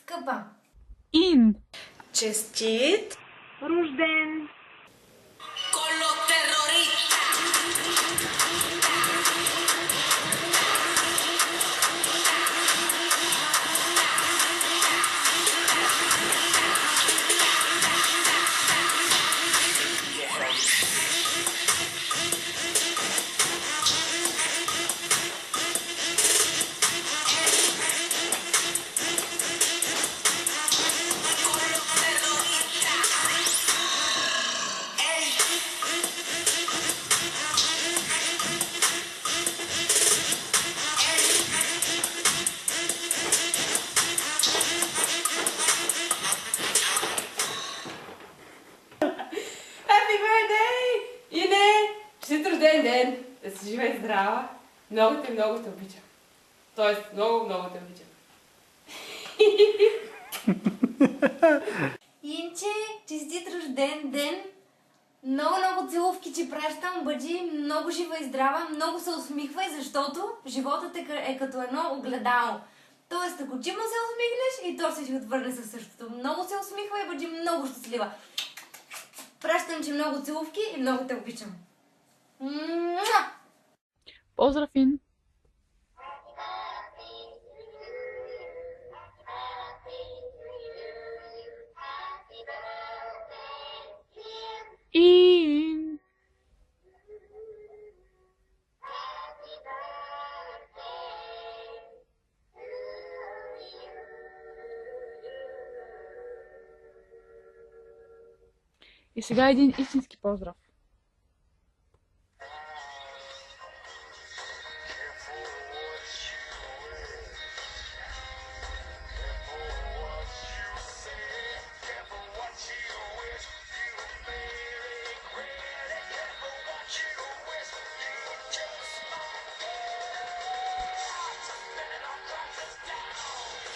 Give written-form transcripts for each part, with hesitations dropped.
Скъпа. In. Честит Рожден. Happy birthday! Ине! Честит рожден ден! Да си жива и здрава! Много те обичам. Тоест, много те обичам. Инче, честит рожден ден. Много целувки ти пращам. Бъди много жива и здрава. Много се усмихвай, защото животът е като едно огледало. Тоест, ако ти му се усмихнеш, и то ще ти отвърне със същото. Много се усмихвай и бъди много щастлива. Пращам ти много целувки и много те обичам. Поздрав, Ин! In. И сега един истински поздрав.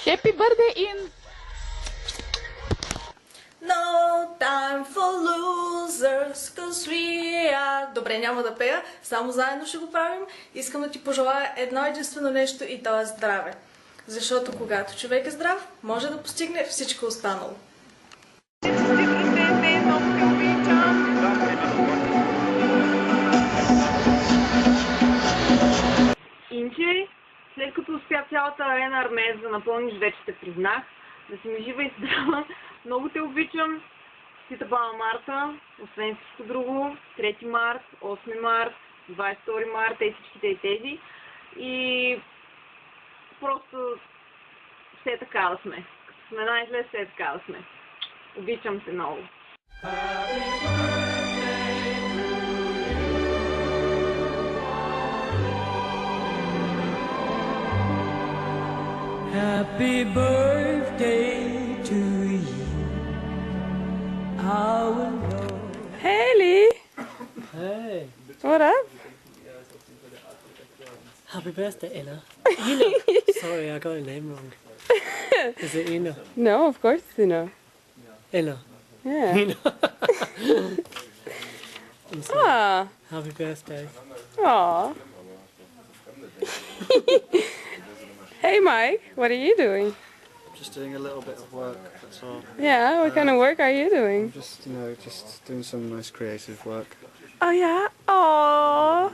Happy birthday, In! No time for losers, cause we are... Добре, няма да пея, само заедно ще го правим. Искам да ти пожелая едно единствено нещо и то е здраве. Защото когато човек е здрав, може да постигне всичко останало. Инче, след като успя цялата арена Армеец да напълниш, вече те признах. Да си ми жива и здрава. Много те обичам. Честита Баба Марта, освен всичко друго. 3 март, 8 март, 22 март, всичките и тези. И просто все така да сме. Като сме най-зле, все така да сме. Обичам се много. Happy birthday to you, our Lord. Hey, Lee! Hey, What up? happy birthday, Ina. Ina. Sorry, I got your name wrong. Is it Ina? No, of course, you know. Ina. Yeah. Ina. I'm sorry. Ah. Happy birthday. Aw. Hey, Mike. What are you doing? Just doing a little bit of work, that's all. Yeah, what kind of work are you doing? Just, just doing some nice creative work. Oh, yeah? Aw.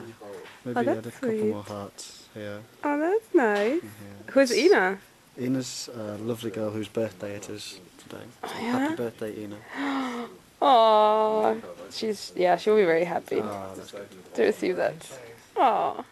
Maybe Oh, add a that's couple sweet. more hearts here. Oh, that's nice. Yeah. Who's Ina? Ina's a lovely girl whose birthday it is today. So yeah? happy birthday, Ina. Aw. She'll be very happy Oh, that's good. to receive that. Aw.